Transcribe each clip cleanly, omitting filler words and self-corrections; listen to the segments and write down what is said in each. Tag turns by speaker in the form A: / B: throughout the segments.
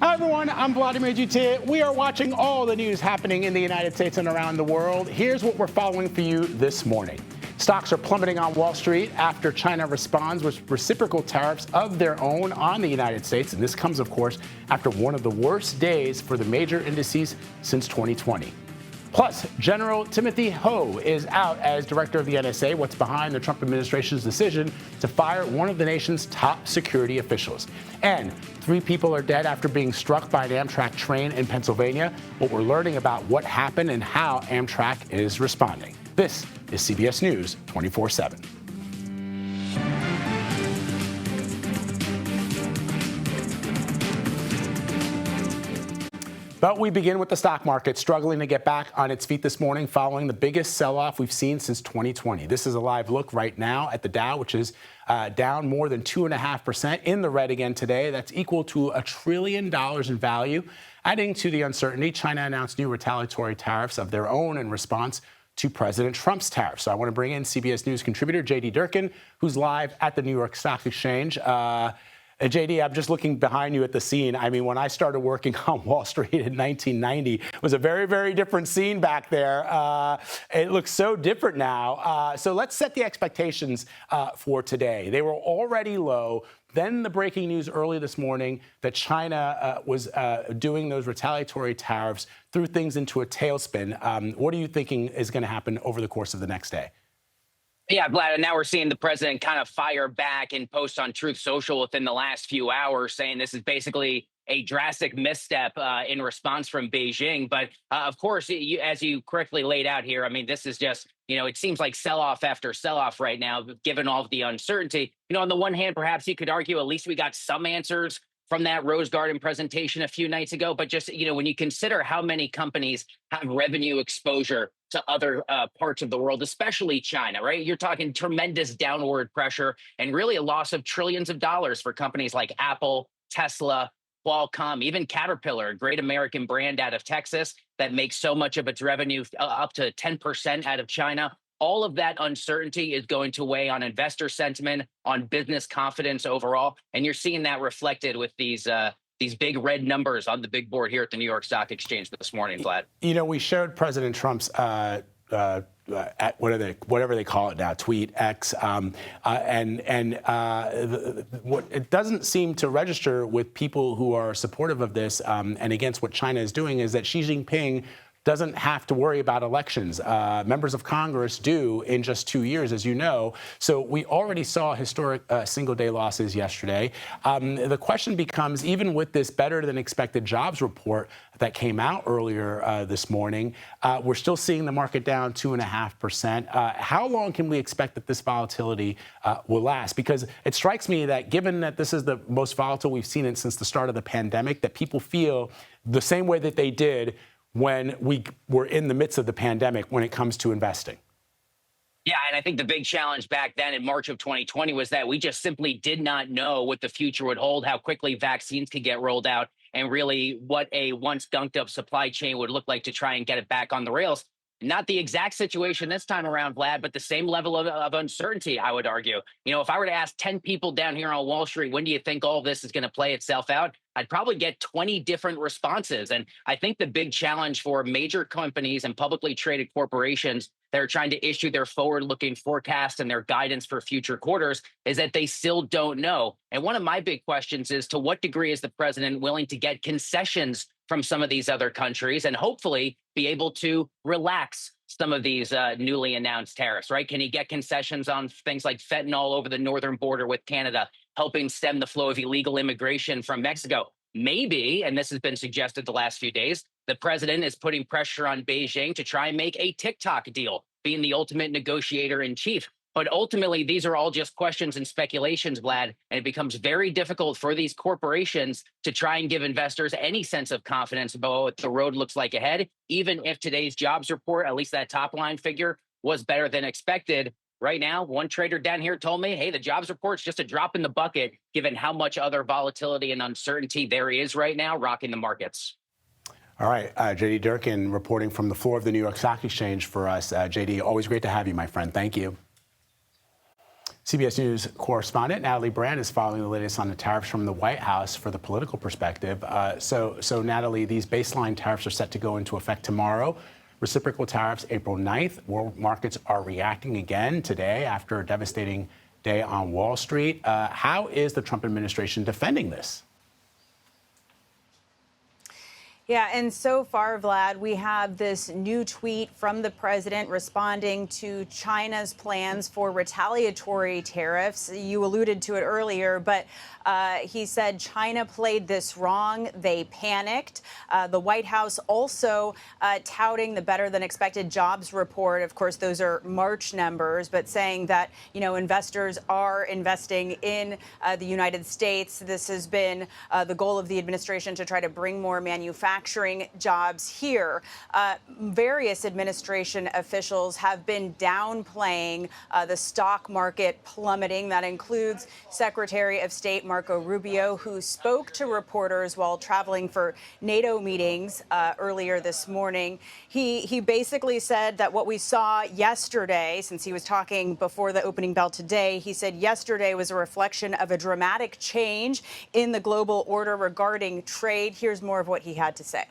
A: Hi, everyone. I'm Vladimir Dutte. We are watching all the news happening in the United States and around the world. Here's what we're following for you this morning. Stocks are plummeting on Wall Street after China responds with reciprocal tariffs of their own on the United States. And this comes, of course, after one of the worst days for the major indices since 2020. Plus, General Timothy Ho is out as director of the NSA. What's behind the Trump administration's decision to fire one of the nation's top security officials? And 3 people are dead after being struck by an Amtrak train in Pennsylvania. What we're learning about what happened and how Amtrak is responding. This is CBS News 24/7. But we begin with the stock market struggling to get back on its feet this morning following the biggest sell-off we've seen since 2020. This is a live look right now at the Dow, which is down more than 2.5% in the red again today. That's equal to $1 trillion in value. Adding to the uncertainty, China announced new retaliatory tariffs of their own in response to President Trump's tariffs. So I want to bring in CBS News contributor J.D. Durkin, who's live at the New York Stock Exchange. JD, I'm just looking behind you at the scene. I mean, when I started working on Wall Street in 1990, it was a very, very different scene back there. It looks so different now. So let's set the expectations for today. They were already low. Then the breaking news early this morning that China was doing those retaliatory tariffs, threw things into a tailspin. What are you thinking is going to happen over the course of the next day?
B: Yeah, Vlad, and now we're seeing the president kind of fire back and post on Truth Social within the last few hours saying this is basically a drastic misstep in response from Beijing. But of course, as you correctly laid out here, I mean, this is just, it seems like sell-off after sell-off right now, given all of the uncertainty. On the one hand, perhaps you could argue at least we got some answers from that Rose Garden presentation a few nights ago. But just, when you consider how many companies have revenue exposure to other parts of the world, especially China, right? You're talking tremendous downward pressure and really a loss of trillions of dollars for companies like Apple, Tesla, Qualcomm, even Caterpillar, a great American brand out of Texas that makes so much of its revenue up to 10% out of China. All of that uncertainty is going to weigh on investor sentiment, on business confidence overall. And you're seeing that reflected with these big red numbers on the big board here at the New York Stock Exchange this morning, Vlad.
A: We showed President Trump's whatever they call it now, tweet X, what it doesn't seem to register with people who are supportive of this and against what China is doing is that Xi Jinping doesn't have to worry about elections. Members of Congress do in just 2 years, as you know. So we already saw historic single-day losses yesterday. The question becomes, even with this better-than-expected jobs report that came out earlier this morning, we're still seeing the market down 2.5%. How long can we expect that this volatility will last? Because it strikes me that given that this is the most volatile we've seen it since the start of the pandemic, that people feel the same way that they did when we were in the midst of the pandemic when it comes to investing.
B: Yeah, and I think the big challenge back then in March of 2020 was that we just simply did not know what the future would hold, how quickly vaccines could get rolled out, and really what a once gunked up supply chain would look like to try and get it back on the rails. Not the exact situation this time around, Vlad, but the same level of uncertainty, I would argue. If I were to ask 10 people down here on Wall Street, when do you think all this is going to play itself out? I'd probably get 20 different responses. And I think the big challenge for major companies and publicly traded corporations that are trying to issue their forward-looking forecast and their guidance for future quarters is that they still don't know. And one of my big questions is, to what degree is the president willing to get concessions from some of these other countries and hopefully be able to relax some of these newly announced tariffs, right? Can he get concessions on things like fentanyl over the northern border with Canada, helping stem the flow of illegal immigration from Mexico? Maybe, and this has been suggested the last few days, the president is putting pressure on Beijing to try and make a TikTok deal, being the ultimate negotiator in chief. But ultimately, these are all just questions and speculations, Vlad, and it becomes very difficult for these corporations to try and give investors any sense of confidence about what the road looks like ahead, even if today's jobs report, at least that top line figure, was better than expected. Right now, one trader down here told me, hey, the jobs report's just a drop in the bucket, given how much other volatility and uncertainty there is right now rocking the markets.
A: All right, J.D. Durkin reporting from the floor of the New York Stock Exchange for us. J.D., always great to have you, my friend. Thank you. CBS News correspondent Natalie Brand is following the latest on the tariffs from the White House for the political perspective. So Natalie, these baseline tariffs are set to go into effect tomorrow. Reciprocal tariffs April 9th. World markets are reacting again today after a devastating day on Wall Street. How is the Trump administration defending this?
C: Yeah, and so far, Vlad, we have this new tweet from the president responding to China's plans for retaliatory tariffs. You alluded to it earlier, but he said China played this wrong. They panicked. The White House also touting the better than expected jobs report. Of course, those are March numbers, but saying that, investors are investing in the United States. This has been the goal of the administration to try to bring more manufacturing jobs here. Various administration officials have been downplaying the stock market plummeting. That includes Secretary of State Marco Rubio, who spoke to reporters while traveling for NATO meetings earlier this morning. He basically said that what we saw yesterday, since he was talking before the opening bell today, he said yesterday was a reflection of a dramatic change in the global order regarding trade. Here's more of what he had to say.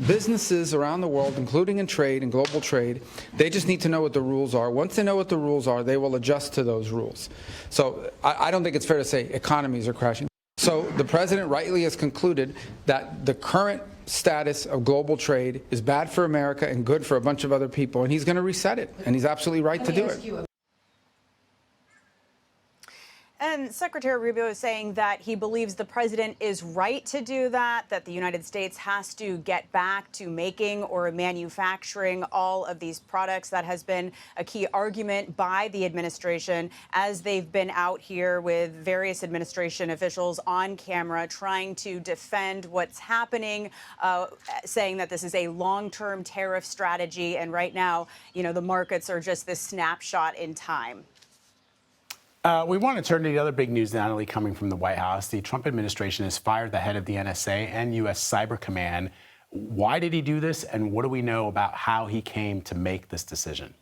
D: Businesses around the world, including in trade and global trade, they just need to know what the rules are. Once they know what the rules are, they will adjust to those rules. So I don't think it's fair to say economies are crashing. So the president rightly has concluded that the current status of global trade is bad for America and good for a bunch of other people, and he's going to reset it, and he's absolutely right to do it.
C: And Secretary Rubio is saying that he believes the president is right to do that the United States has to get back to making or manufacturing all of these products. That has been a key argument by the administration as they've been out here with various administration officials on camera trying to defend what's happening, saying that this is a long-term tariff strategy. And right now, the markets are just this snapshot in time.
A: We want to turn to the other big news, Natalie, coming from the White House. The Trump administration has fired the head of the NSA and U.S. Cyber Command. Why did he do this, and what do we know about how he came to make this decision?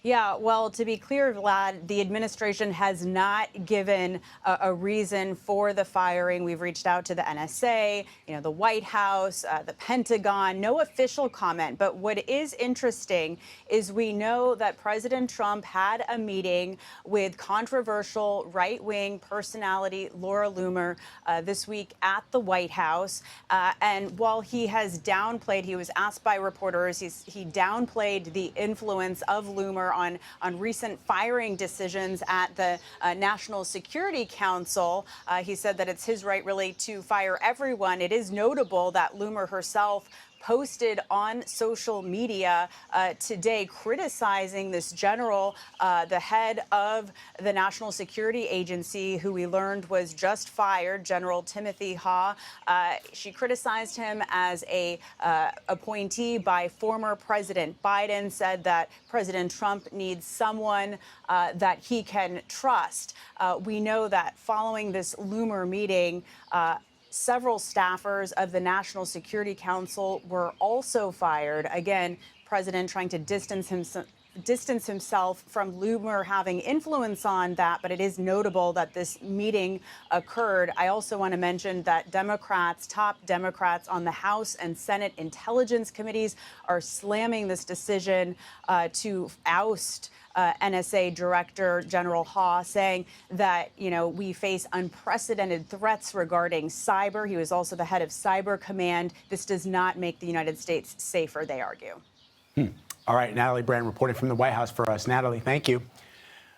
C: Yeah, well, to be clear, Vlad, the administration has not given a reason for the firing. We've reached out to the NSA, the White House, the Pentagon, no official comment. But what is interesting is we know that President Trump had a meeting with controversial right-wing personality Laura Loomer this week at the White House. And while he has downplayed, he was asked by reporters, he downplayed the influence of Loomer on recent firing decisions at the National Security Council. He said that it's his right, really, to fire everyone. It is notable that Loomer herself posted on social media today criticizing this general, the head of the National Security Agency, who we learned was just fired, General Timothy Ha. She criticized him as a appointee by former President Biden, said that President Trump needs someone that he can trust. We know that following this Loomer meeting, several staffers of the National Security Council were also fired. Again, President trying to distance himself from Loomer having influence on that, but it is notable that this meeting occurred. I also want to mention that top Democrats on the House and Senate Intelligence Committees are slamming this decision to oust NSA Director General Ha, saying that, we face unprecedented threats regarding cyber. He was also the head of Cyber Command. This does not make the United States safer, they argue.
A: All right, Natalie Brand reporting from the White House for us. Natalie, thank you.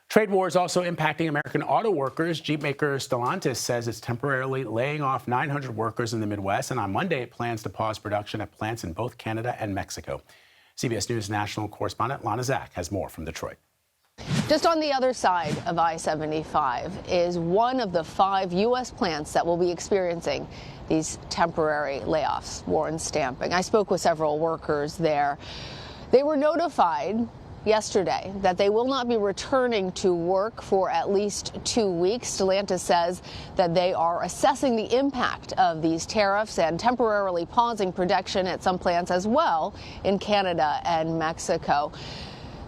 A: Trade war is also impacting American auto workers. Jeep maker Stellantis says it's temporarily laying off 900 workers in the Midwest, and on Monday it plans to pause production at plants in both Canada and Mexico. CBS News national correspondent Lana Zak has more from Detroit.
E: Just on the other side of I-75 is one of the 5 U.S. plants that will be experiencing these temporary layoffs, Warren Stamping. I spoke with several workers there. They were notified yesterday that they will not be returning to work for at least 2 weeks. Stellantis says that they are assessing the impact of these tariffs and temporarily pausing production at some plants as well in Canada and Mexico.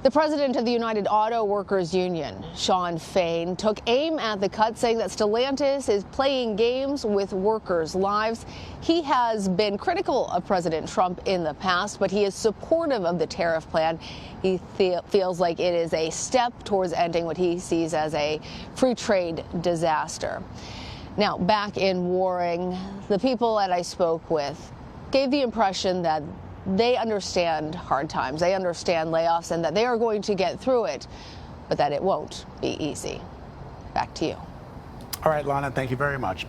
E: The president of the United Auto Workers Union, Shawn Fain, took aim at the cut, saying that Stellantis is playing games with workers' lives. He has been critical of President Trump in the past, but he is supportive of the tariff plan. He feels like it is a step towards ending what he sees as a free trade disaster. Now, back in Warring, the people that I spoke with gave the impression that they understand hard times, they understand layoffs, and that they are going to get through it, but that it won't be easy. Back to you.
A: All right, Lana, thank you very much.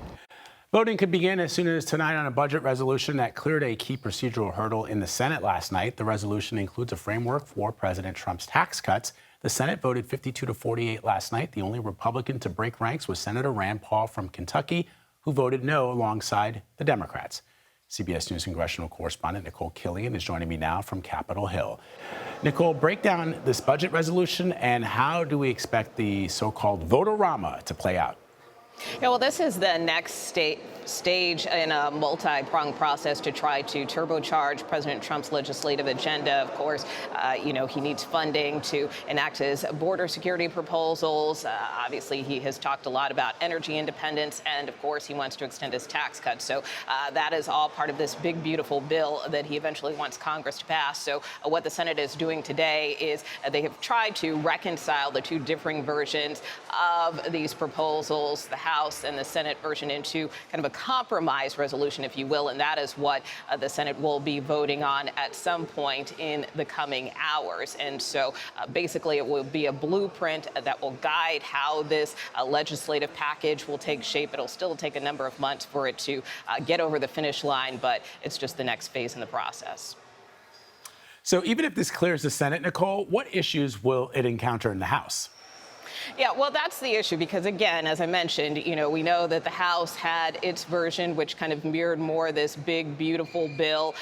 A: Voting could begin as soon as tonight on a budget resolution that cleared a key procedural hurdle in the Senate last night. The resolution includes a framework for President Trump's tax cuts. The Senate voted 52-48 last night. The only Republican to break ranks was Senator Rand Paul from Kentucky, who voted no alongside the Democrats. CBS News congressional correspondent Nicole Killian is joining me now from Capitol Hill. Nicole, break down this budget resolution and how do we expect the so-called vote-o-rama to play out?
F: Yeah, well, this is the next stage in a multi-pronged process to try to turbocharge President Trump's legislative agenda. Of course, he needs funding to enact his border security proposals. Obviously, he has talked a lot about energy independence, and of course, he wants to extend his tax cuts. So that is all part of this big, beautiful bill that he eventually wants Congress to pass. So what the Senate is doing today is they have tried to reconcile the two differing versions of these proposals, the House and the Senate version, into kind of a compromise resolution, if you will, and that is what the Senate will be voting on at some point in the coming hours. And so basically it will be a blueprint that will guide how this legislative package will take shape. It'll still take a number of months for it to get over the finish line, but it's just the next phase in the process.
A: So even if this clears the Senate, Nicole, what issues will it encounter in the House?
F: Yeah, well, that's the issue, because, again, as I mentioned, we know that the House had its version, which kind of mirrored more this big, beautiful bill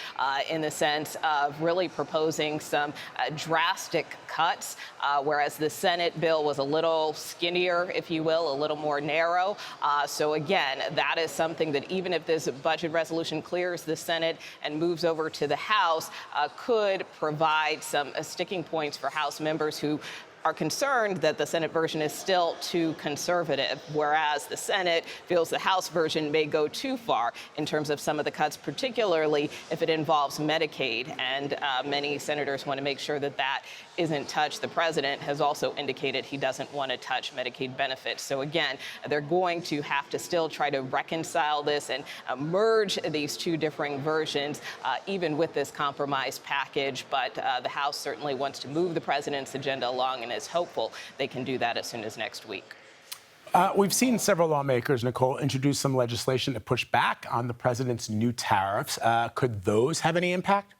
F: in the sense of really proposing some drastic cuts, whereas the Senate bill was a little skinnier, if you will, a little more narrow. So, again, that is something that even if this budget resolution clears the Senate and moves over to the House, could provide some sticking points for House members who are concerned that the Senate version is still too conservative, whereas the Senate feels the House version may go too far in terms of some of the cuts, particularly if it involves Medicaid. And many senators want to make sure that that isn't touched. The president has also indicated he doesn't want to touch Medicaid benefits. So again, they're going to have to still try to reconcile this and merge these two differing versions, even with this compromise package. But the House certainly wants to move the president's agenda along and is hopeful they can do that as soon as next week.
A: We've seen several lawmakers, Nicole, introduce some legislation to push back on the president's new tariffs. Could those have any impact?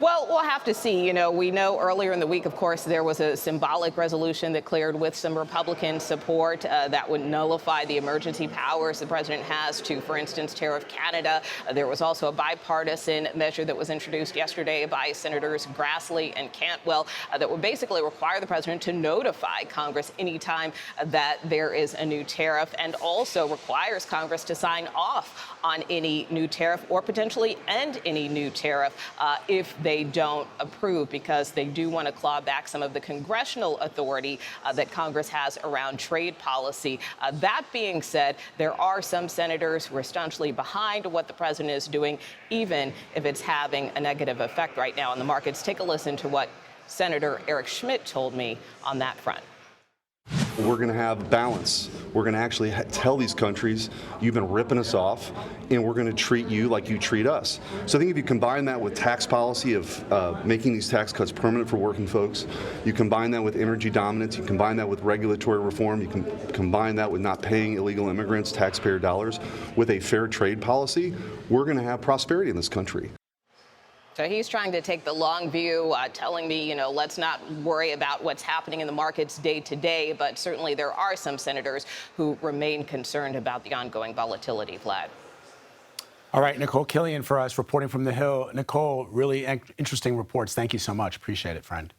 F: Well, we'll have to see. We know earlier in the week, of course, there was a symbolic resolution that cleared with some Republican support that would nullify the emergency powers the president has to, for instance, tariff Canada. There was also a bipartisan measure that was introduced yesterday by Senators Grassley and Cantwell that would basically require the president to notify Congress anytime that there is a new tariff, and also requires Congress to sign off on any new tariff or potentially end any new tariff if they don't approve, because they do want to claw back some of the congressional authority that Congress has around trade policy. That being said, there are some senators who are staunchly behind what the president is doing, even if it's having a negative effect right now on the markets. Take a listen to what Senator Eric Schmitt told me on that front.
G: We're going to have balance. We're going to actually tell these countries, you've been ripping us off, and we're going to treat you like you treat us. So I think if you combine that with tax policy of making these tax cuts permanent for working folks, you combine that with energy dominance, you combine that with regulatory reform, you can combine that with not paying illegal immigrants taxpayer dollars, with a fair trade policy, we're going to have prosperity in this country.
F: So he's trying to take the long view, telling me, let's not worry about what's happening in the markets day to day. But certainly there are some senators who remain concerned about the ongoing volatility, Vlad.
A: All right, Nicole Killian for us, reporting from the Hill. Nicole, really interesting reports. Thank you so much. Appreciate it, friend.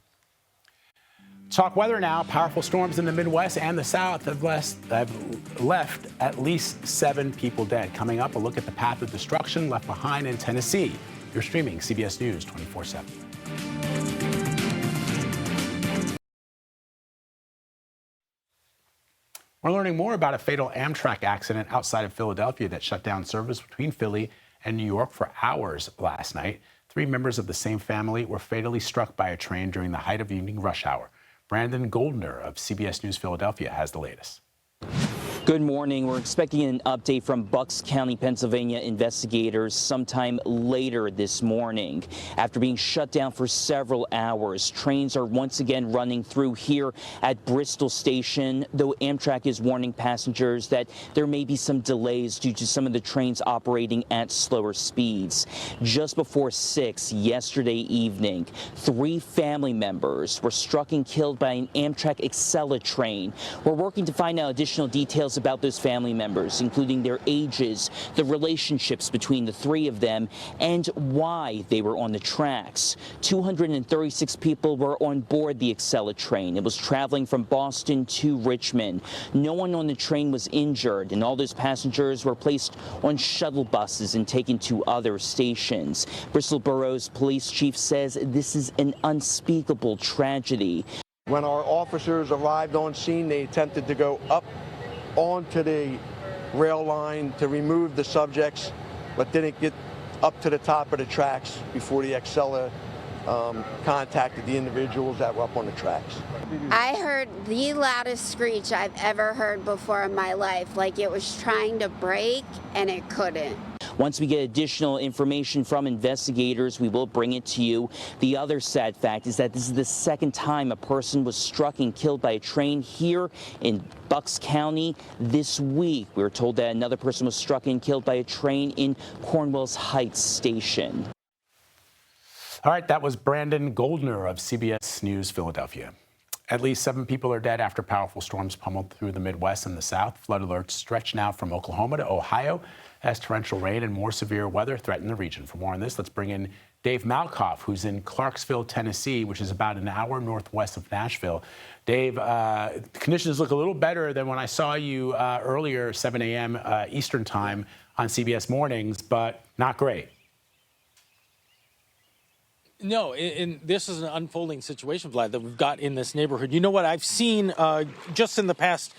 A: Talk weather now. Powerful storms in the Midwest and the South have left at least 7 people dead. Coming up, a look at the path of destruction left behind in Tennessee. You're streaming CBS News 24/7. We're learning more about a fatal Amtrak accident outside of Philadelphia that shut down service between Philly and New York for hours last night. 3 members of the same family were fatally struck by a train during the height of evening rush hour. Brandon Goldner of CBS News Philadelphia has the latest.
H: Good morning. We're expecting an update from Bucks County, Pennsylvania investigators sometime later this morning. After being shut down for several hours, trains are once again running through here at Bristol Station, though Amtrak is warning passengers that there may be some delays due to some of the trains operating at slower speeds. Just before 6 yesterday evening, 3 family members were struck and killed by an Amtrak Acela train. We're working to find out additional details about those family members, including their ages, the relationships between the 3 of them, and why they were on the tracks. 236 people were on board the Acela train. It was traveling from Boston to Richmond. No one on the train was injured, and all those passengers were placed on shuttle buses and taken to other stations. Bristol Borough's police chief says this is an unspeakable tragedy.
I: When our officers arrived on scene, they attempted to go up onto the rail line to remove the subjects, but didn't get up to the top of the tracks before the Acela contacted the individuals that were up on the tracks.
J: I heard the loudest screech I've ever heard before in my life, like it was trying to break and it couldn't.
H: Once we get additional information from investigators, we will bring it to you. The other sad fact is that this is the second time a person was struck and killed by a train here in Bucks County this week. We were told that another person was struck and killed by a train in Cornwall's Heights Station.
A: All right, that was Brandon Goldner of CBS News Philadelphia. At least 7 people are dead after powerful storms pummeled through the Midwest and the South. Flood alerts stretch now from Oklahoma to Ohio as torrential rain and more severe weather threaten the region. For more on this, let's bring in Dave Malkoff, who's in Clarksville, Tennessee, which is about an hour northwest of Nashville. Dave, conditions look a little better than when I saw you earlier, 7 a.m. Eastern time on CBS Mornings, but not great.
K: No, and this is an unfolding situation, Vlad, that we've got in this neighborhood. You know what I've seen just in the past,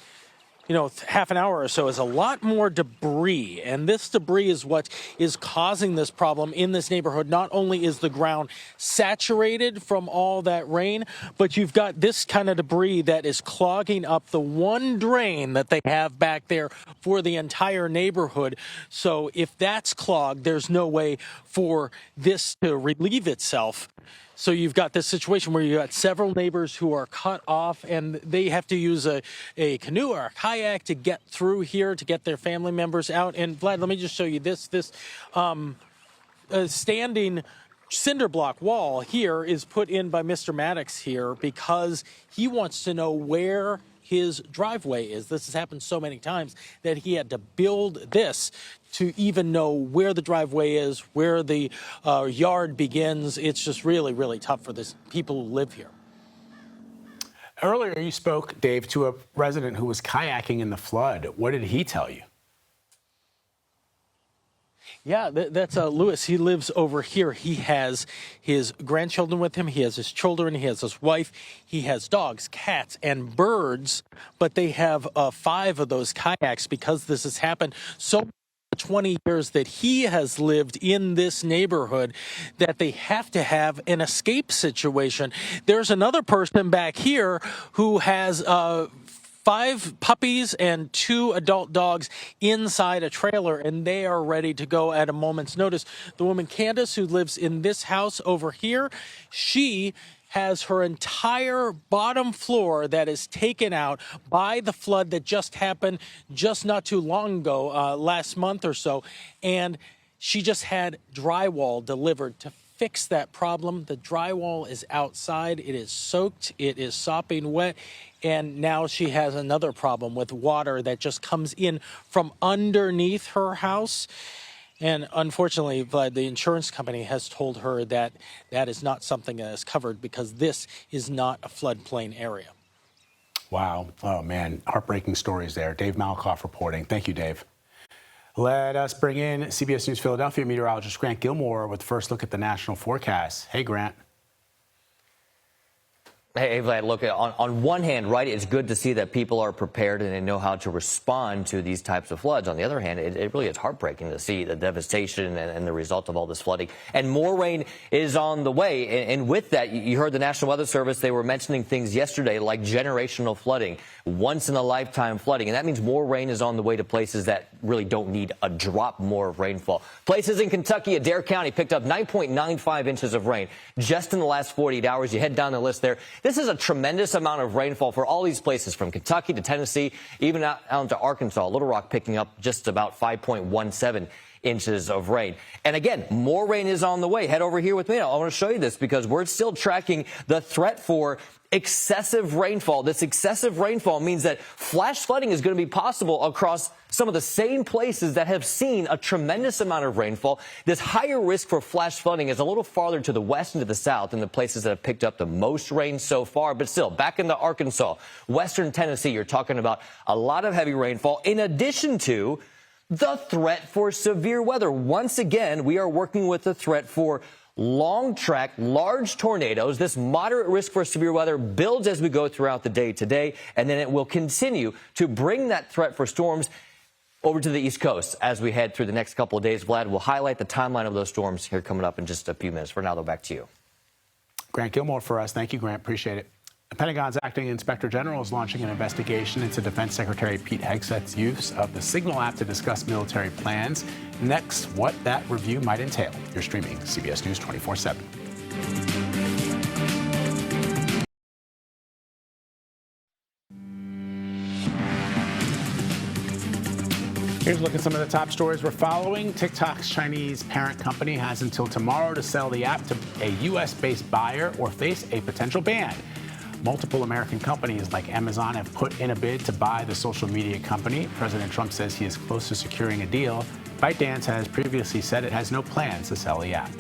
K: half an hour or so is a lot more debris. And this debris is what is causing this problem in this neighborhood. Not only is the ground saturated from all that rain, but you've got this kind of debris that is clogging up the one drain that they have back there for the entire neighborhood. So if that's clogged, there's no way for this to relieve itself. So you've got this situation where you've got several neighbors who are cut off and they have to use a canoe or a kayak to get through here to get their family members out. And Vlad, let me just show you this standing cinder block wall here is put in by Mr. Maddox here because he wants to know where his driveway is. This has happened so many times that he had to build this to even know where the driveway is, where the yard begins. It's just really, really tough for this people who live here.
A: Earlier, you spoke, Dave, to a resident who was kayaking in the flood. What did he tell you?
K: Yeah, that's Lewis. He lives over here. He has his grandchildren with him. He has his children. He has his wife. He has dogs, cats, and birds. But they have 5 of those kayaks because this has happened so 20 years that he has lived in this neighborhood that they have to have an escape situation. There's another person back here who has 5 puppies and 2 adult dogs inside a trailer, and they are ready to go at a moment's notice. The woman, Candace, who lives in this house over here, she has her entire bottom floor that is taken out by the flood that just happened just not too long ago, last month or so, and she just had drywall delivered to fix that problem. The drywall is outside. It is soaked. It is sopping wet. And now she has another problem with water that just comes in from underneath her house. And unfortunately, Vlad, the insurance company has told her that that is not something that is covered because this is not a floodplain area.
A: Wow. Oh, man. Heartbreaking stories there. Dave Malkoff reporting. Thank you, Dave. Let us bring in CBS News Philadelphia meteorologist Grant Gilmore with the first look at the national forecast. Hey, Grant.
L: Hey, Vlad, look, on one hand, right, it's good to see that people are prepared and they know how to respond to these types of floods. On the other hand, it really is heartbreaking to see the devastation and the result of all this flooding. And more rain is on the way. And with that, you heard the National Weather Service, they were mentioning things yesterday like generational flooding, once-in-a-lifetime flooding. And that means more rain is on the way to places that really don't need a drop more of rainfall. Places in Kentucky, Adair County picked up 9.95 inches of rain just in the last 48 hours. You head down the list there. This is a tremendous amount of rainfall for all these places, from Kentucky to Tennessee, even out into Arkansas. Little Rock picking up just about 5.17 inches of rain. And again, more rain is on the way. Head over here with me. I want to show you this because we're still tracking the threat for excessive rainfall. This excessive rainfall means that flash flooding is going to be possible across some of the same places that have seen a tremendous amount of rainfall. This higher risk for flash flooding is a little farther to the west and to the south in the places that have picked up the most rain so far. But still, back into Arkansas, western Tennessee, you're talking about a lot of heavy rainfall in addition to the threat for severe weather. Once again, we are working with the threat for long track, large tornadoes. This moderate risk for severe weather builds as we go throughout the day today, and then it will continue to bring that threat for storms over to the East Coast as we head through the next couple of days. Vlad will highlight the timeline of those storms here coming up in just a few minutes. For now, though, back to you.
A: Grant Gilmore for us. Thank you, Grant. Appreciate it. The Pentagon's acting inspector general is launching an investigation into Defense Secretary Pete Hegseth's use of the Signal app to discuss military plans. Next, what that review might entail. You're streaming CBS News 24/7. Here's a look at some of the top stories we're following. TikTok's Chinese parent company has until tomorrow to sell the app to a U.S.-based buyer or face a potential ban. Multiple American companies like Amazon have put in a bid to buy the social media company. President Trump says he is close to securing a deal. ByteDance has previously said it has no plans to sell the app.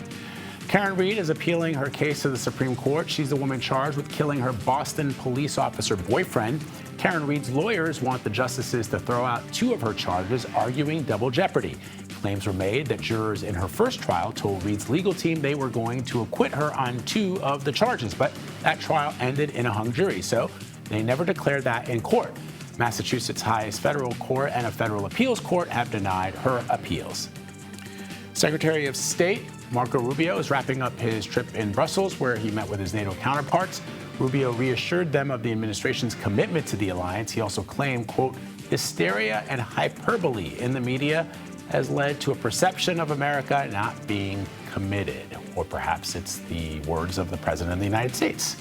A: Karen Reed is appealing her case to the Supreme Court. She's the woman charged with killing her Boston police officer boyfriend. Karen Reed's lawyers want the justices to throw out two of her charges, arguing double jeopardy. Claims were made that jurors in her first trial told Reed's legal team they were going to acquit her on two of the charges, but that trial ended in a hung jury, so they never declared that in court. Massachusetts' highest federal court and a federal appeals court have denied her appeals. Secretary of State Marco Rubio is wrapping up his trip in Brussels, where he met with his NATO counterparts. Rubio reassured them of the administration's commitment to the alliance. He also claimed, quote, hysteria and hyperbole in the media has led to a perception of America not being committed. Or perhaps it's the words of the President of the United States.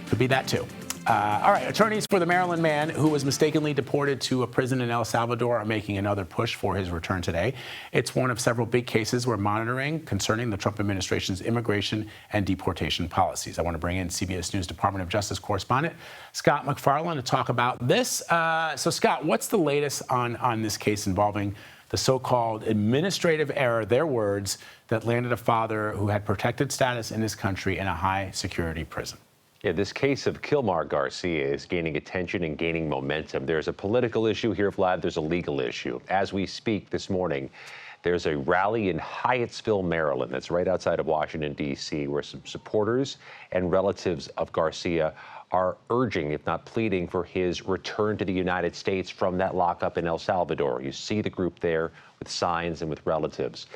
A: Could be that, too. All right, attorneys for the Maryland man who was mistakenly deported to a prison in El Salvador are making another push for his return today. It's one of several big cases we're monitoring concerning the Trump administration's immigration and deportation policies. I want to bring in CBS News Department of Justice correspondent Scott McFarland to talk about this. So, Scott, what's the latest on this case involving the so-called administrative error, their words, that landed a father who had protected status in this country in a high-security prison?
M: Yeah, this case of Kilmar Garcia is gaining attention and gaining momentum. There's a political issue here, Vlad. There's a legal issue. As we speak this morning, there's a rally in Hyattsville, Maryland, that's right outside of Washington, D.C., where some supporters and relatives of Garcia are urging, if not pleading, for his return to the United States from that lockup in El Salvador. You see the group there with signs and with relatives.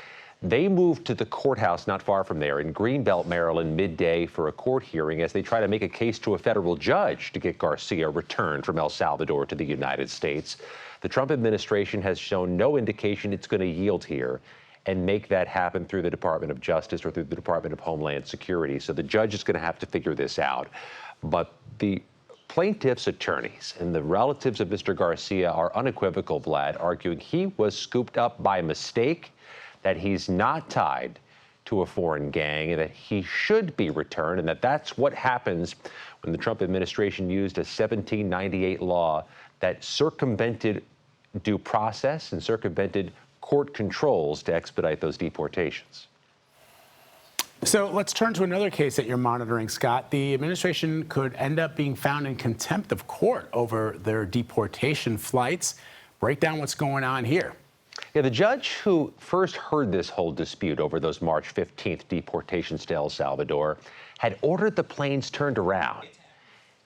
M: They moved to the courthouse not far from there in Greenbelt, Maryland, midday for a court hearing as they try to make a case to a federal judge to get Garcia returned from El Salvador to the United States. The Trump administration has shown no indication it's going to yield here and make that happen through the Department of Justice or through the Department of Homeland Security. So the judge is going to have to figure this out. But the plaintiff's attorneys and the relatives of Mr. Garcia are unequivocal, Vlad, arguing he was scooped up by mistake, that he's not tied to a foreign gang, and that he should be returned, and that's what happens when the Trump administration used a 1798 law that circumvented due process and circumvented court controls to expedite those deportations.
A: So let's turn to another case that you're monitoring, Scott. The administration could end up being found in contempt of court over their deportation flights. Break down what's going on here.
M: Yeah, the judge who first heard this whole dispute over those March 15th deportations to El Salvador had ordered the planes turned around.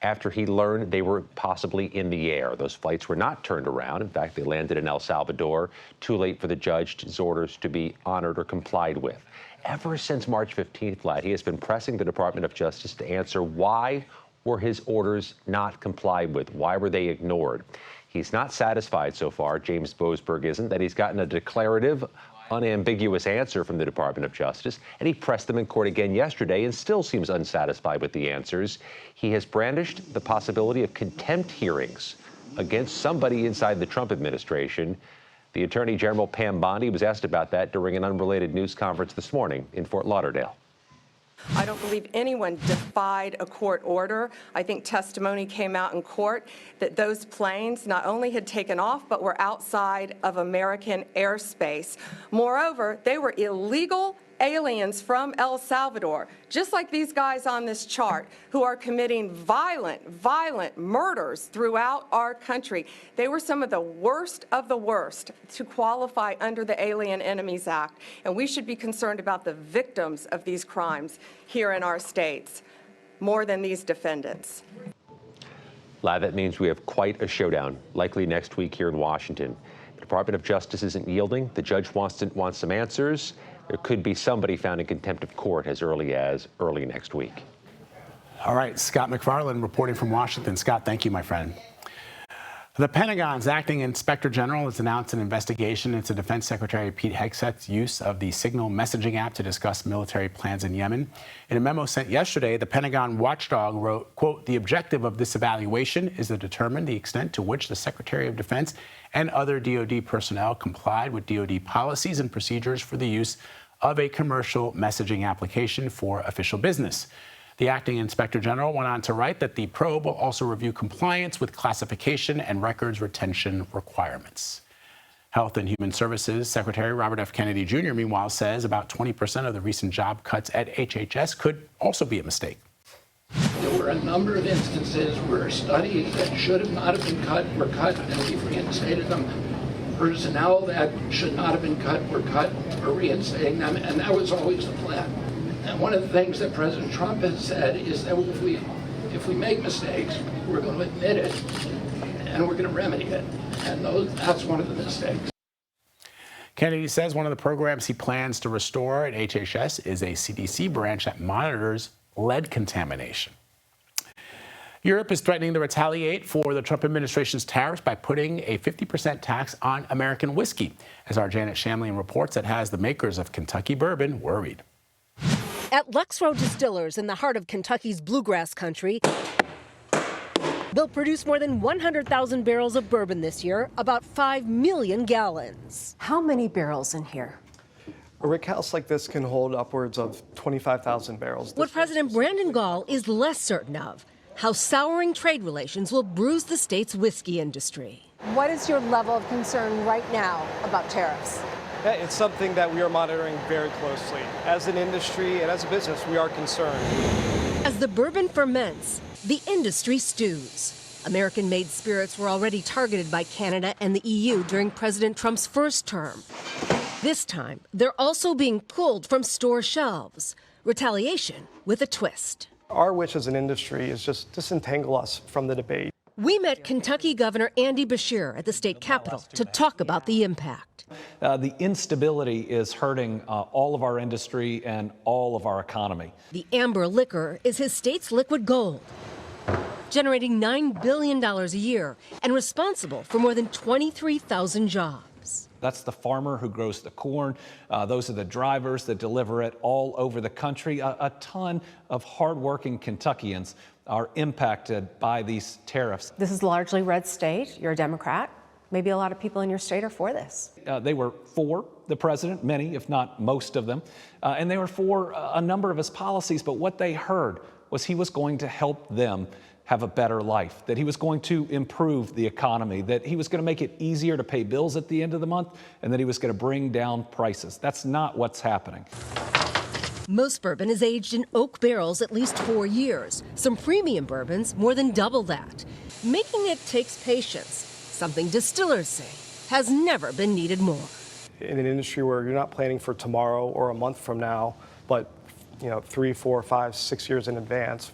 M: after he learned they were possibly in the air. Those flights were not turned around. In fact, they landed in El Salvador, too late for the judge's orders to be honored or complied with. Ever since March 15th, Vlad, he has been pressing the Department of Justice to answer why were his orders not complied with? Why were they ignored? He's not satisfied so far, James Boasberg isn't, that he's gotten a declarative, unambiguous answer from the Department of Justice, and he pressed them in court again yesterday and still seems unsatisfied with the answers. He has brandished the possibility of contempt hearings against somebody inside the Trump administration. The Attorney General Pam Bondi was asked about that during an unrelated news conference this morning in Fort Lauderdale.
N: I don't believe anyone defied a court order. I think testimony came out in court that those planes not only had taken off, but were outside of American airspace. Moreover, they were illegal aliens from El Salvador, just like these guys on this chart, who are committing violent murders throughout our country. They were some of the worst to qualify under the Alien Enemies Act, and we should be concerned about the victims of these crimes here in our states more than these defendants.
M: Vlad, that means we have quite a showdown, likely next week here in Washington. The Department of Justice isn't yielding. The judge wants some answers. There could be somebody found in contempt of court as early next week.
A: All right, Scott McFarland reporting from Washington. Scott, thank you, my friend. The Pentagon's acting inspector general has announced an investigation into Defense Secretary Pete Hegseth's use of the Signal messaging app to discuss military plans in Yemen. In a memo sent yesterday, the Pentagon watchdog wrote, quote, "The objective of this evaluation is to determine the extent to which the Secretary of Defense and other DoD personnel complied with DoD policies and procedures for the use of a commercial messaging application for official business." The acting inspector general went on to write that the probe will also review compliance with classification and records retention requirements. Health and Human Services Secretary Robert F. Kennedy Jr., meanwhile, says about 20% of the recent job cuts at HHS could also be a mistake.
O: There were a number of instances where studies that should have not have been cut were cut, and we've reinstated them. Personnel that should not have been cut, we're reinstating them, and that was always the plan. And one of the things that President Trump has said is that if we make mistakes, we're going to admit it, and we're going to remedy it. And that's one of the mistakes.
A: Kennedy says one of the programs he plans to restore at HHS is a CDC branch that monitors lead contamination. Europe is threatening to retaliate for the Trump administration's tariffs by putting a 50% tax on American whiskey, as our Janet Shamlian reports, that has the makers of Kentucky bourbon worried.
P: At Luxrow Distillers in the heart of Kentucky's bluegrass country, they'll produce more than 100,000 barrels of bourbon this year, about 5 million gallons.
Q: How many barrels in here?
R: A rick house like this can hold upwards of 25,000 barrels.
P: What President Brandon Gall is less certain of, how souring trade relations will bruise the state's whiskey industry.
Q: What is your level of concern right now about tariffs?
R: Yeah, it's something that we are monitoring very closely. As an industry and as a business, we are concerned.
P: As the bourbon ferments, the industry stews. American-made spirits were already targeted by Canada and the EU during President Trump's first term. This time, they're also being pulled from store shelves. Retaliation with a twist.
R: Our wish as an industry is just disentangle us from the debate.
P: We met Kentucky Governor Andy Beshear at the state capitol to talk about the impact.
S: The instability is hurting all of our industry and all of our economy.
P: The amber liquor is his state's liquid gold, generating $9 billion a year and responsible for more than 23,000 jobs.
S: That's the farmer who grows the corn. Those are the drivers that deliver it all over the country. A ton of hardworking Kentuckians are impacted by these tariffs.
Q: This is largely red state. You're a Democrat. Maybe a lot of people in your state are for this.
S: They were for the president, many, if not most of them, and they were for a number of his policies, but what they heard was he was going to help them have a better life, that he was going to improve the economy, that he was going to make it easier to pay bills at the end of the month, and that he was going to bring down prices. That's not what's happening.
P: Most bourbon is aged in oak barrels at least 4 years. Some premium bourbons more than double that. Making it takes patience, something distillers say has never been needed more.
R: In an industry where you're not planning for tomorrow or a month from now, but 3, 4, 5, 6 years in advance,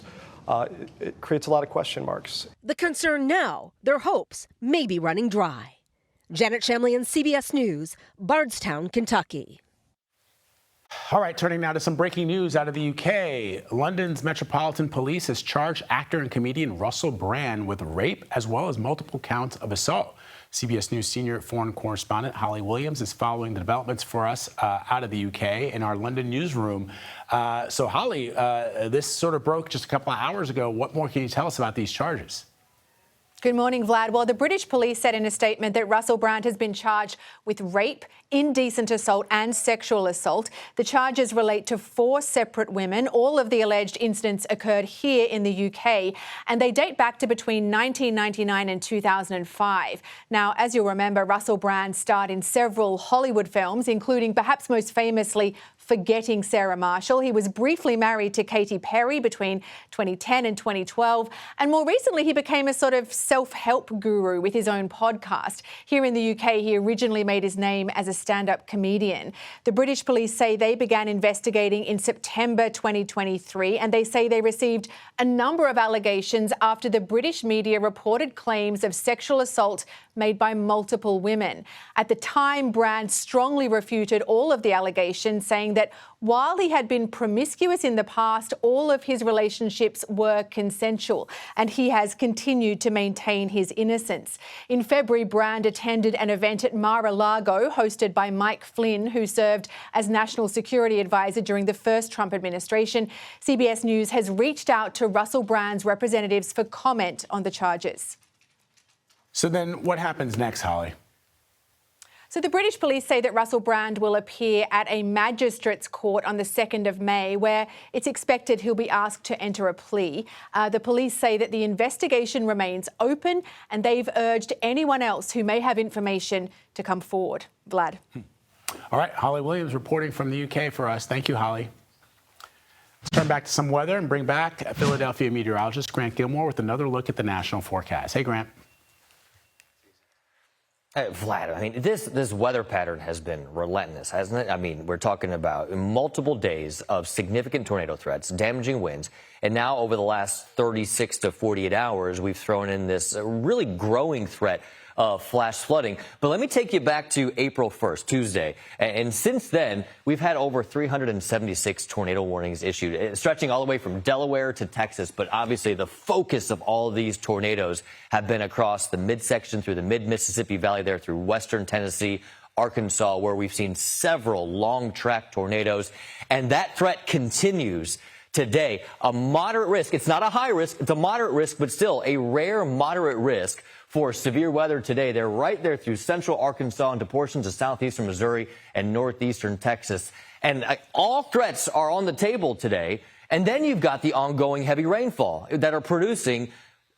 R: it creates a lot of question marks.
P: The concern now, their hopes may be running dry. Janet Shamlian, CBS News, Bardstown, Kentucky.
A: All right, turning now to some breaking news out of the UK. London's Metropolitan Police has charged actor and comedian Russell Brand with rape as well as multiple counts of assault. CBS News senior foreign correspondent Holly Williams is following the developments for us out of the UK in our London newsroom. So, Holly, this sort of broke just a couple of hours ago. What more can you tell us about these charges?
T: Good morning, Vlad. Well, the British police said in a statement that Russell Brand has been charged with rape, indecent assault and sexual assault. The charges relate to 4 separate women. All of the alleged incidents occurred here in the UK, and they date back to between 1999 and 2005. Now, as you'll remember, Russell Brand starred in several Hollywood films, including perhaps most famously Forgetting Sarah Marshall. He was briefly married to Katy Perry between 2010 and 2012. And more recently, he became a sort of self-help guru with his own podcast. Here in the UK, he originally made his name as a stand-up comedian. The British police say they began investigating in September 2023, and they say they received a number of allegations after the British media reported claims of sexual assault made by multiple women. At the time, Brand strongly refuted all of the allegations, saying that while he had been promiscuous in the past, all of his relationships were consensual, and he has continued to maintain his innocence. In February, Brand attended an event at Mar-a-Lago hosted by Mike Flynn, who served as National Security Advisor during the first Trump administration. CBS News has reached out to Russell Brand's representatives for comment on the charges.
A: So then what happens next, Holly?
T: So the British police say that Russell Brand will appear at a magistrate's court on the 2nd of May, where it's expected he'll be asked to enter a plea. The police say that the investigation remains open, and they've urged anyone else who may have information to come forward. Vlad.
A: All right, Holly Williams reporting from the UK for us. Thank you, Holly. Let's turn back to some weather and bring back Philadelphia meteorologist Grant Gilmore with another look at the national forecast. Hey, Grant.
L: Vlad, I mean, this weather pattern has been relentless, hasn't it? I mean, we're talking about multiple days of significant tornado threats, damaging winds, and now over the last 36 to 48 hours, we've thrown in this really growing threat of flash flooding. But let me take you back to April 1st, Tuesday. And since then, we've had over 376 tornado warnings issued, stretching all the way from Delaware to Texas. But obviously, the focus of all of these tornadoes have been across the midsection through the mid-Mississippi Valley there through western Tennessee, Arkansas, where we've seen several long-track tornadoes. And that threat continues today. A moderate risk. It's not a high risk. It's a moderate risk, but still a rare moderate risk for severe weather today. They're right there through central Arkansas into portions of southeastern Missouri and northeastern Texas. And all threats are on the table today. And then you've got the ongoing heavy rainfall that are producing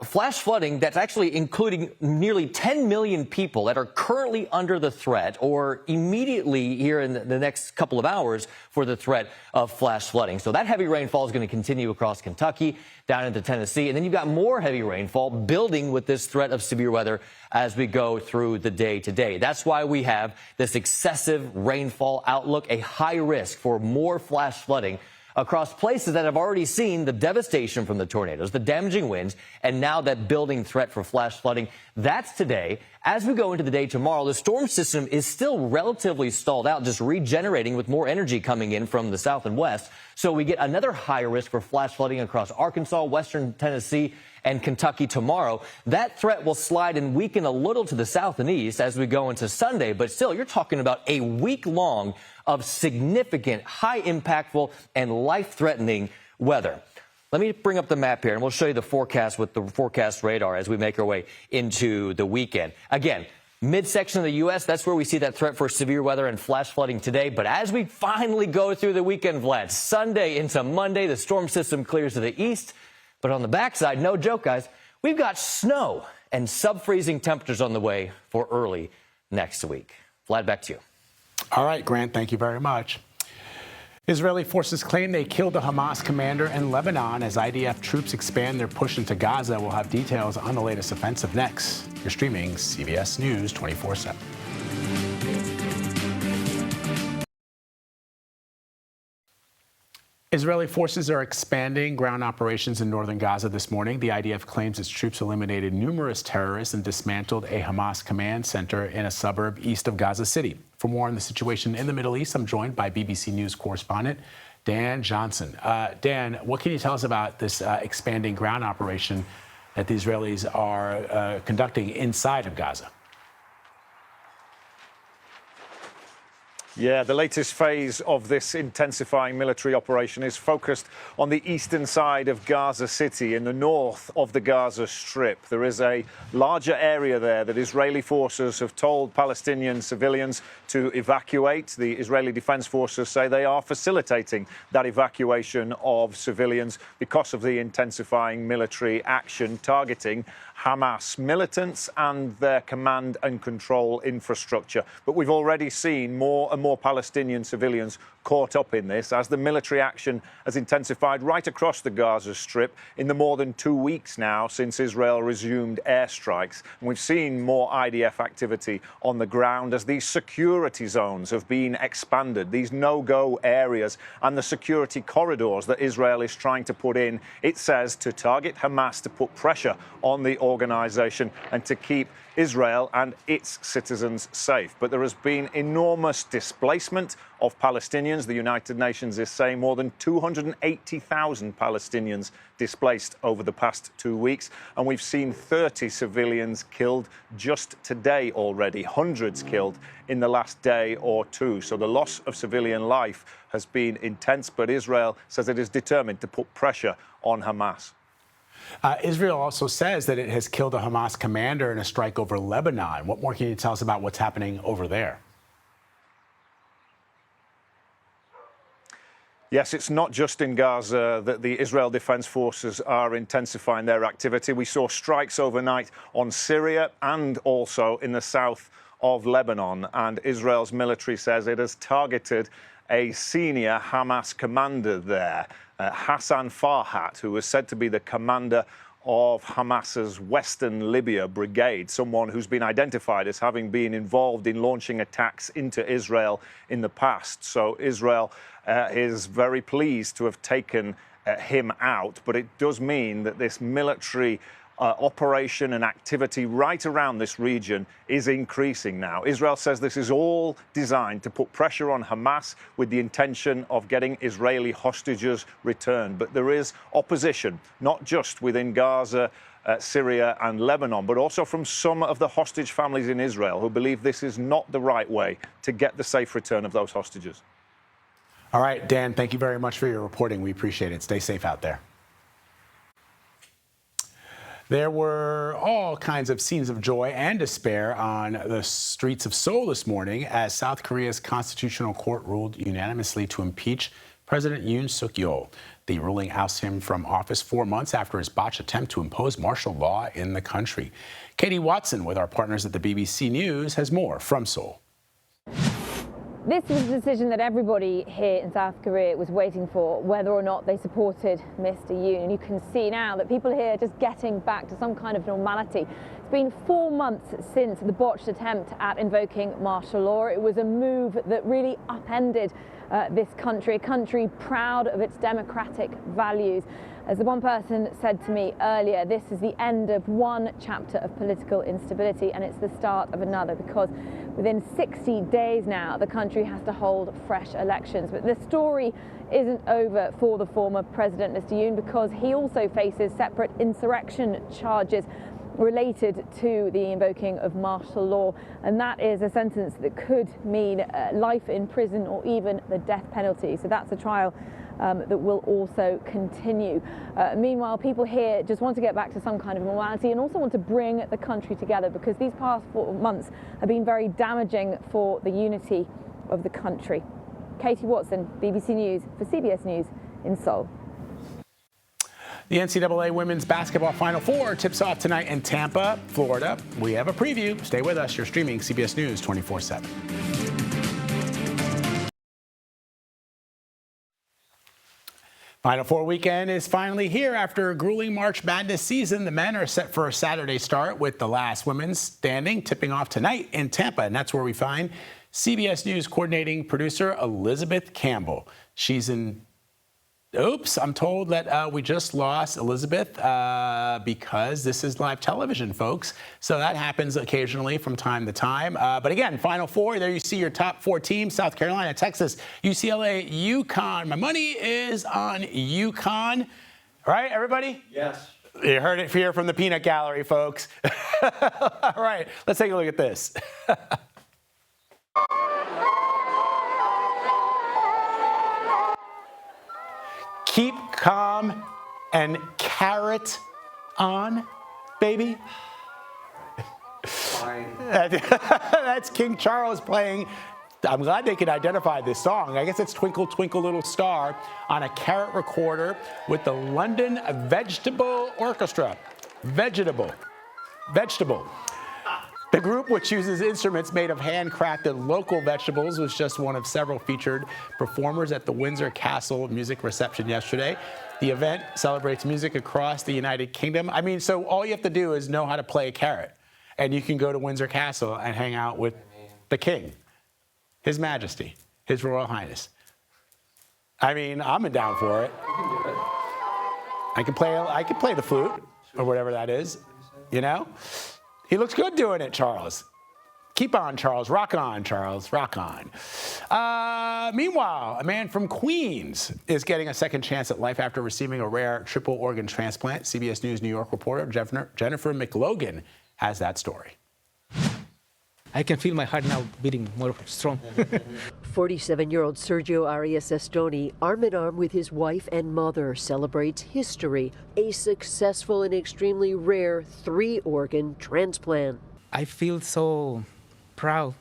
L: flash flooding that's actually including nearly 10 million people that are currently under the threat or immediately here in the next couple of hours for the threat of flash flooding. So that heavy rainfall is going to continue across Kentucky, down into Tennessee. And then you've got more heavy rainfall building with this threat of severe weather as we go through the day today. That's why we have this excessive rainfall outlook, a high risk for more flash flooding across places that have already seen the devastation from the tornadoes, the damaging winds, and now that building threat for flash flooding. That's today. As we go into the day tomorrow, the storm system is still relatively stalled out, just regenerating with more energy coming in from the south and west. So we get another higher risk for flash flooding across Arkansas, western Tennessee, and Kentucky tomorrow. That threat will slide and weaken a little to the south and east as we go into Sunday. But still, you're talking about a week long of significant, high impactful, and life-threatening weather. Let me bring up the map here, and we'll show you the forecast with the forecast radar as we make our way into the weekend. Again, midsection of the U.S., that's where we see that threat for severe weather and flash flooding today. But as we finally go through the weekend, Vlad, Sunday into Monday, the storm system clears to the east. But on the backside, no joke, guys, we've got snow and sub-freezing temperatures on the way for early next week. Vlad, back to you.
A: All right, Grant, thank you very much. Israeli forces claim they killed a Hamas commander in Lebanon as IDF troops expand their push into Gaza. We'll have details on the latest offensive next. You're streaming CBS News 24/7. Israeli forces are expanding ground operations in northern Gaza this morning. The IDF claims its troops eliminated numerous terrorists and dismantled a Hamas command center in a suburb east of Gaza City. For more on the situation in the Middle East, I'm joined by BBC News correspondent Dan Johnson. Dan, what can you tell us about this expanding ground operation that the Israelis are conducting inside of Gaza?
U: Yeah, the latest phase of this intensifying military operation is focused on the eastern side of Gaza City in the north of the Gaza Strip. There is a larger area there that Israeli forces have told Palestinian civilians to evacuate. The Israeli Defense Forces say they are facilitating that evacuation of civilians because of the intensifying military action targeting Hamas militants and their command and control infrastructure. But we've already seen more and more Palestinian civilians caught up in this as the military action has intensified right across the Gaza Strip in the more than 2 weeks now since Israel resumed airstrikes. And we've seen more IDF activity on the ground as these security zones have been expanded, these no-go areas and the security corridors that Israel is trying to put in, it says, to target Hamas, to put pressure on the organization and to keep Israel and its citizens safe. But there has been enormous displacement of Palestinians. The United Nations is saying more than 280,000 Palestinians displaced over the past 2 weeks. And we've seen 30 civilians killed just today already, hundreds killed in the last day or two. So the loss of civilian life has been intense, but Israel says it is determined to put pressure on Hamas.
A: Israel also says that it has killed a Hamas commander in a strike over Lebanon. What more can you tell us about what's happening over there?
U: Yes, it's not just in Gaza that the Israel Defense Forces are intensifying their activity. We saw strikes overnight on Syria and also in the south of Lebanon. And Israel's military says it has targeted a senior Hamas commander there, Hassan Farhat, who was said to be the commander of Hamas's Western Libya brigade, someone who's been identified as having been involved in launching attacks into Israel in the past. So Israel is very pleased to have taken him out, but it does mean that this military operation and activity right around this region is increasing now. Israel says this is all designed to put pressure on Hamas with the intention of getting Israeli hostages returned. But there is opposition, not just within Gaza, Syria and Lebanon, but also from some of the hostage families in Israel who believe this is not the right way to get the safe return of those hostages.
A: All right, Dan, thank you very much for your reporting. We appreciate it. Stay safe out there. There were all kinds of scenes of joy and despair on the streets of Seoul this morning as South Korea's Constitutional Court ruled unanimously to impeach President Yoon Suk-yeol. The ruling ousts him from office 4 months after his botched attempt to impose martial law in the country. Katie Watson, with our partners at the BBC News, has more from Seoul.
V: This was a decision that everybody here in South Korea was waiting for, whether or not they supported Mr. Yoon. And you can see now that people here are just getting back to some kind of normality. It's been 4 months since the botched attempt at invoking martial law. It was a move that really upended this country, a country proud of its democratic values. As the one person said to me earlier, this is the end of one chapter of political instability and it's the start of another, because within 60 days now, the country has to hold fresh elections. But the story isn't over for the former president, Mr. Yoon, because he also faces separate insurrection charges related to the invoking of martial law, and that is a sentence that could mean life in prison or even the death penalty. So that's a trial that will also continue. Meanwhile, people here just want to get back to some kind of normality and also want to bring the country together, because these past 4 months have been very damaging for the unity of the country. Katie Watson, BBC News for CBS News in Seoul.
A: The NCAA Women's Basketball Final Four tips off tonight in Tampa, Florida. We have a preview. Stay with us. You're streaming CBS News 24/7. Final Four weekend is finally here. After a grueling March Madness season, the men are set for a Saturday start with the last women's standing tipping off tonight in Tampa. And that's where we find CBS News coordinating producer Elizabeth Campbell. She's in Oops, I'm told that we just lost Elizabeth because this is live television, folks. So that happens occasionally from time to time. But again, Final Four, there you see your top 4 teams: South Carolina, Texas, UCLA, UConn. My money is on UConn. All right, everybody? Yes. You heard it here from the peanut gallery, folks. All right, let's take a look at this. Keep calm and carrot on, baby. Fine. That's King Charles playing. I'm glad they could identify this song. I guess it's Twinkle, Twinkle, Little Star on a carrot recorder with the London Vegetable Orchestra. Vegetable. The group, which uses instruments made of handcrafted local vegetables, was just one of several featured performers at the Windsor Castle music reception yesterday. The event celebrates music across the United Kingdom. I mean, so all you have to do is know how to play a carrot, and you can go to Windsor Castle and hang out with the king, His Majesty, His Royal Highness. I mean, I'm down for it. I can play the flute or whatever that is, you know? He looks good doing it, Charles. Keep on, Charles. Rock on, Charles. Rock on. Meanwhile, a man from Queens is getting a second chance at life after receiving a rare triple organ transplant. CBS News New York reporter Jennifer McLogan has that story.
B: I can feel my heart now beating more strong.
D: 47-year-old Sergio Arias Estoni, arm in arm with his wife and mother, celebrates history, a successful and extremely rare 3-organ transplant.
B: I feel so proud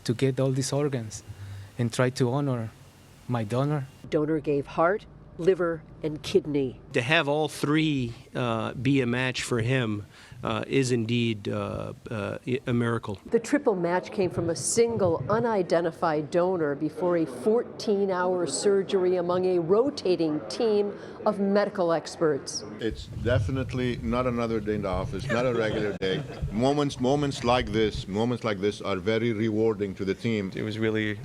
B: to get all these organs and try to honor my donor.
D: Donor gave heart, liver, and kidney.
W: To have all 3 be a match for him is indeed a miracle.
D: The triple match came from a single unidentified donor before a 14-hour surgery among a rotating team of medical experts.
X: It's definitely not another day in the office, not a regular day. Moments like this are very rewarding to the team.
Y: It was really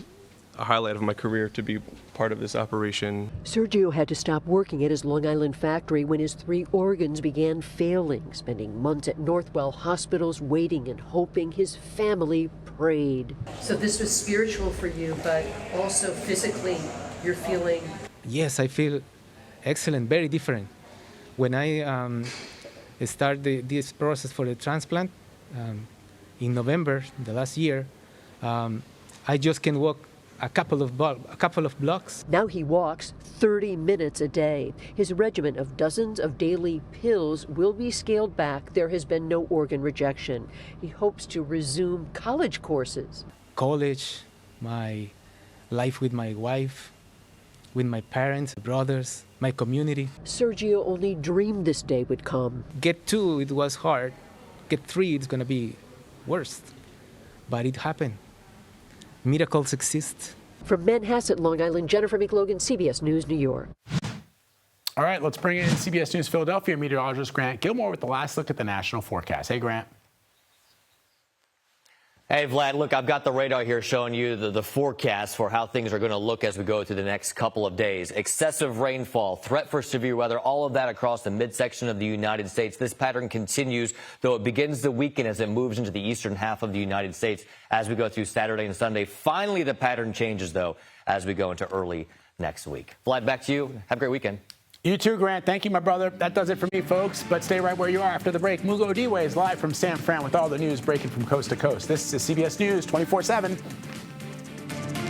Y: a highlight of my career to be part of this operation.
D: Sergio had to stop working at his Long Island factory when his 3 organs began failing, spending months at Northwell hospitals waiting and hoping. His family prayed. So this was spiritual for you, but also physically you're feeling?
B: Yes, I feel excellent, very different. When I started this process for the transplant in November, the last year, I just can walk a couple of blocks.
D: Now he walks 30 minutes a day. His regimen of dozens of daily pills will be scaled back. There has been no organ rejection. He hopes to resume college courses.
B: College, my life with my wife, with my parents, brothers, my community.
D: Sergio only dreamed this day would come.
B: Get 2, it was hard. Get 3, it's going to be worse. But it happened. Miracles exist.
D: From Manhasset, Long Island, Jennifer McLogan, CBS News, New York.
A: All right, let's bring in CBS News Philadelphia meteorologist Grant Gilmore with the last look at the national forecast. Hey, Grant.
L: Hey, Vlad, look, I've got the radar here showing you the forecast for how things are going to look as we go through the next couple of days. Excessive rainfall, threat for severe weather, all of that across the midsection of the United States. This pattern continues, though it begins the weekend as it moves into the eastern half of the United States as we go through Saturday and Sunday. Finally, the pattern changes, though, as we go into early next week. Vlad, back to you. Have a great weekend.
A: You too, Grant. Thank you, my brother. That does it for me, folks. But stay right where you are after the break. Mugo Diwe is live from San Fran with all the news breaking from coast to coast. This is CBS News 24/7.